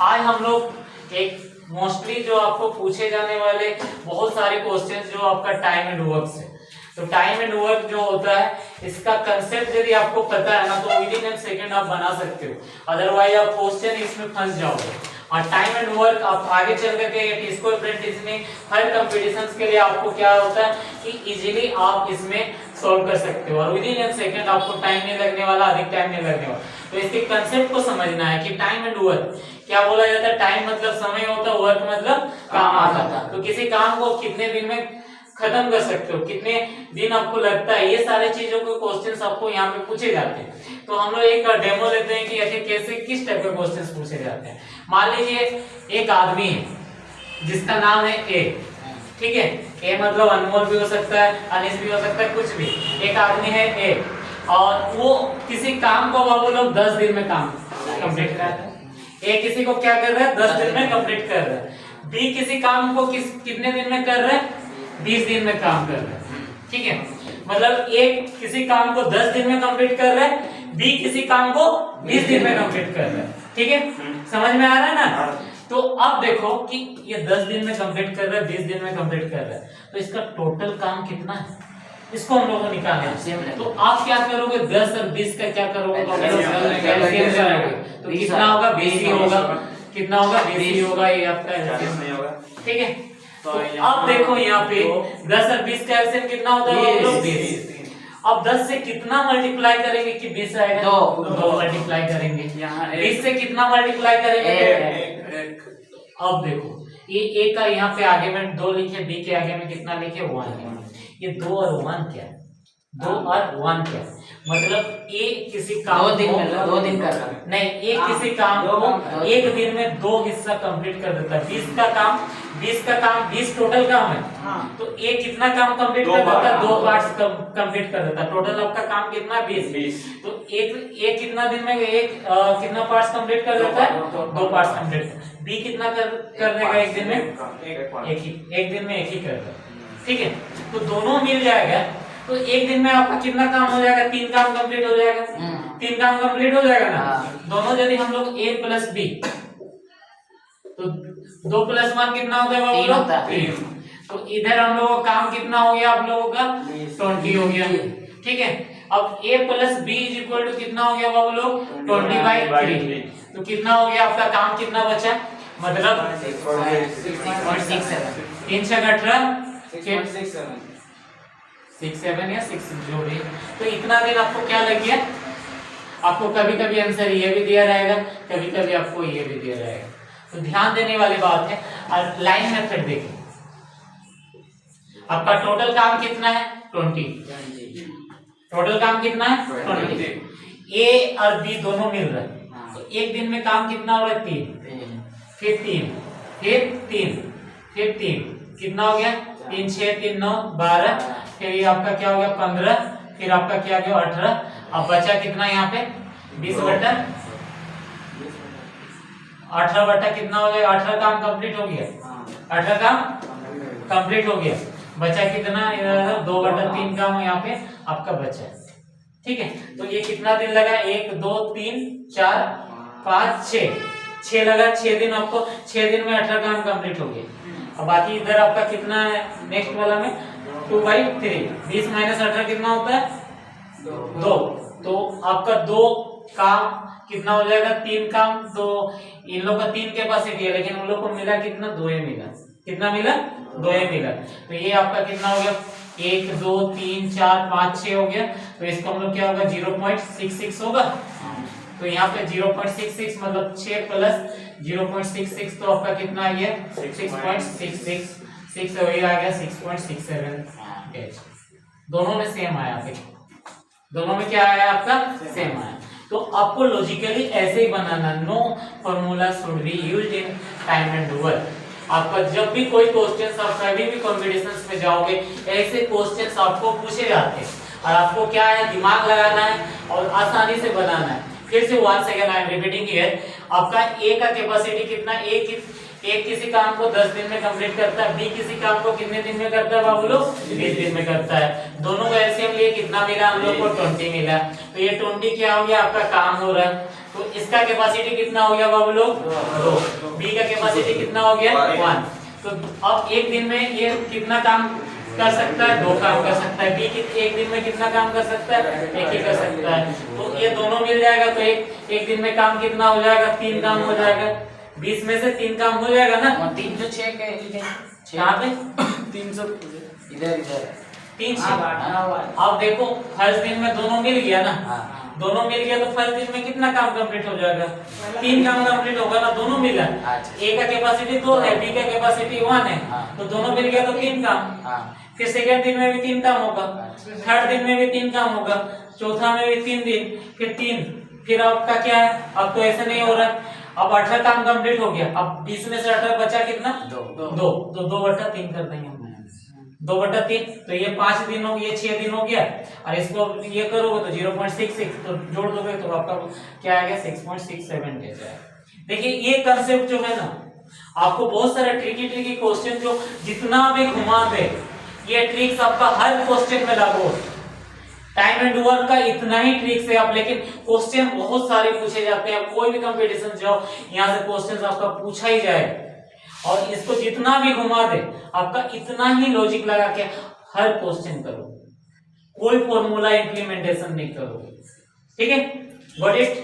आज हम लोग एक मोस्टली जो आपको पूछे जाने वाले बहुत सारे क्वेश्चंस जो आपका टाइम एंड वर्क से, तो टाइम एंड वर्क जो होता है इसका कंसेप्ट यदि आपको पता है ना तो विद इन सेकंड आप बना सकते हो, अदरवाइज आप क्वेश्चन इसमें फंस जाओगे। और टाइम एंड वर्क आप आगे चल करके टिस्को अप्रेंटिस में हर कंपटीशंस के लिए आपको क्या होता है कि इजीली आप इसमें सॉल्व कर सकते हो और विद इन सेकंड आपको टाइम नहीं लगने वाला, अधिक टाइम नहीं लगने वाला। तो इसके कंसेप्ट को समझना है कि टाइम एंड वर्क क्या बोला जाता है। टाइम मतलब समय होता है, वर्क मतलब काम आता है। तो किसी काम को कितने दिन में खत्म कर सकते हो, कितने दिन आपको लगता है, ये सारे चीजों के क्वेश्चंस आपको यहाँ पे पूछे जाते हैं। तो हम लोग एक डेमो लेते हैं कि आखिर कैसे किस टाइप के क्वेश्चंस पूछे जाते हैं। मान लीजिए एक आदमी है जिसका नाम है ए, ठीक है। ए मतलब अनमोल भी हो सकता है, अनिश भी हो सकता है, कुछ भी। एक आदमी है ए और वो किसी काम को वो लोग 10 दिन में काम कंप्लीट कर रहा है। ए किसी को क्या कर रहा है, 10 दिन में कंप्लीट कर रहा है। बी किसी काम को कितने दिन में कर रहा है, 20 दिन में काम कर रहा है, ठीक है। मतलब ए किसी काम को 10 दिन में कंप्लीट कर रहा है, बी किसी काम को 20 दिन में कंप्लीट कर रहा है, ठीक है। समझ में आ रहा है ना। तो अब देखो कि ये 10 दिन में कंप्लीट कर रहा है, 20 दिन में कंप्लीट कर रहा है, तो इसका टोटल काम कितना है, इसको हम लोगों को निकालना है। तो आप क्या करोगे, 10 और 20 का क्या करोगे, तो कितना होगा, 20 ही होगा। कितना होगा, 20 ही होगा, ये आपका एलसीएम होगा, ठीक है। तो अब देखो यहाँ पे 10 और 20 का एलसीएम कितना होता है, 20। अब 10 से कितना मल्टीप्लाई करेंगे कि 20 आएगा, 2 मल्टीप्लाई करेंगे। 20 से कितना मल्टीप्लाई करेंगे, अब देखो ये ए का यहाँ पे आगे में 2 लिखे, बी के आगे में कितना लिखे, 1। ये 2 और 1 क्या है, 2 और 1 क्या है, मतलब ए किसी काम 2 दिन कर रहा है, नहीं ए किसी काम को एक दिन में 2 हिस्सा कंप्लीट कर देता है। 20 का काम 20 टोटल काम है, तो ए कितना काम कंप्लीट कर देता है, 2 पार्ट्स कंप्लीट कर देता है। टोटल आपका काम कितना है, 20। तो एक कितना दिन में कितना पार्ट्स कंप्लीट कर देता है, 2 पार्ट्स कंप्लीट। बी कितना कर देगा एक दिन में, एक दिन में एक ही कर देगा, ठीक है। तो दोनों मिल जाएगा, तो एक दिन में आपका कितना काम हो जाएगा, 3 काम कंप्लीट हो जाएगा। 3 काम कंप्लीट हो जाएगा ना। दोनों यदि हम लोग a प्लस बी, तो 2 प्लस 1 कितना होता है, 3। तो इधर हम लोगों का काम कितना हो गया, आप लोगों का 20 हो गया, ठीक है। अब a plus B is equal to कितना हो गया बाबू लोग, 20/3। तो कितना हो गया आपका काम, कितना बचा, मतलब 6.67। 3 से 18 6.7 या 6 जो भी। तो इतना दिन आपको क्या लग गया, आपको कभी कभी आंसर ये भी दिया रहेगा, कभी कभी आपको ये भी दिया रहेगा। तो ध्यान देने वाली बात है। और लाइन मेथड देखिए, आपका टोटल काम कितना है, 20। टोटल काम कितना है, 20। ए और बी दोनों मिल रहे हैं, तो एक दिन में काम कितना हो रहा है, 3। फिर 3, फिर 3 कितना हो गया, 3 6 3 9 12। फिर ये आपका क्या हो गया, 15। फिर आपका क्या हो गया, 18। अब बचा कितना यहाँ पे, 20/18 कितना हो गया, 18 काम कंप्लीट हो गया, 18 काम कंप्लीट हो गया। बचा कितना, 2/3 काम यहाँ पे आपका बचा, ठीक है। तो ये कितना दिन लगा, 1 2 3 4 5 6 लगा, 6 दिन आपको, 6 दिन में 18 काम कंप्लीट हो गया। अब बाकी इधर आपका कितना है, नेक्स्ट वाला में 2/3, 20 माइनस 18 कितना होता है, 2। तो आपका 2 काम कितना हो जाएगा, 3 काम। तो इन लोग का 3 कैपेसिटी है, लेकिन उन लोग को मिला कितना, 2 ही मिला। कितना मिला, 2 ही मिला। तो ये आपका कितना हो गया, 1 2 3 4 5 6 हो गया। तो इसको हम लोग क्या होगा, 0.66 होगा। तो यहाँ पे 0.66 मतलब 6 प्लस 0.66, तो आपका कितना आ गया, 6.66। 6 वही आ गया, 6.67। दोनों में सेम आया, दोनों में क्या आया आपका, सेम आया। तो आपको लॉजिकली ऐसे ही बनाना, no formula should be used in time and work. आपका जब भी कोई क्वेश्चंस, आप कभी भी कॉम्पिटिशंस में जाओगे, ऐसे क्वेश्चंस आपको पूछे जाते हैं और आपको क्या है, दिमाग लगाना है और आसानी से बनाना है। फिर से once again I am repeating here, आपका ए का कैपेसिटी कितना, एक किसी काम को 10 दिन में कंप्लीट करता है, बी किसी काम को कितने दिन में करता है बाबू लोग, 20 दिन में करता है। दोनों का एलसीएम लिए कितना मिला हम लोग को, 20 मिला। तो ये 20 क्या हो गया, आपका काम हो रहा है। तो इसका कैपेसिटी कितना हो गया बाबू लोग? 2। बी का कैपेसिटी कितना हो गया? 1। तो अब एक दिन में ये कितना काम कर सकता है? 2 काम कर सकता है। बी एक दिन में कितना काम कर सकता है? 1 ही कर सकता है। तो ये दोनों मिल जाएगा तो एक दिन में काम कितना हो जाएगा? 3 काम हो जाएगा। 20 में से 3 काम हो जाएगा ना? 306 के कहाँ पे? 300 इधर 300। अब देखो फर्स्ट दिन में दोनों मिल गया ना? दोनों मिल गया तो फर्स्ट दिन में कितना काम कंप्लीट हो जाएगा? 3 काम कंप्लीट होगा ना? दोनों मिला। ए का कैपेसिटी 2 है, बी का कैपेसिटी 1 है, तो दोनों मिल गया तो 3 काम। फिर सेकंड दिन में भी 3 काम होगा, थर्ड दिन में भी 3 काम होगा, चौथा में भी 3 दिन, फिर 3। फिर आपका क्या है? अब तो ऐसे नहीं हो रहा है। अब 18 काम कंप्लीट हो गया। अब 20 में से 18 बचा कितना? 2। तो 2/3 कर देंगे हम। 2/3 तो ये 5 दिन हो गया, 6 दिन हो गया। और इसको ये करोगे तो 0.66 तो जोड़ दोगे तो आपका क्या आएगा? 6.67 के जाएगा। देखिए ये कंसेप्ट जो है ना, आपको बहुत सारे ट्रिकी क्वेश्चन जो जितना भी घुमा दे, ये ट्रिक्स आपका हर क्वेश्चन में लागू हो। टाइम एंड वर्क का इतना ही ट्रिक्स है आप, लेकिन क्वेश्चन बहुत सारे पूछे जाते हैं। कोई भी कंपटीशन जाओ, यहाँ से क्वेश्चन आपका पूछा ही जाए, और इसको जितना भी घुमा दे आपका इतना ही लॉजिक लगा के हर क्वेश्चन करो, कोई फॉर्मूला इंप्लीमेंटेशन नहीं करो। ठीक है, गॉट इट?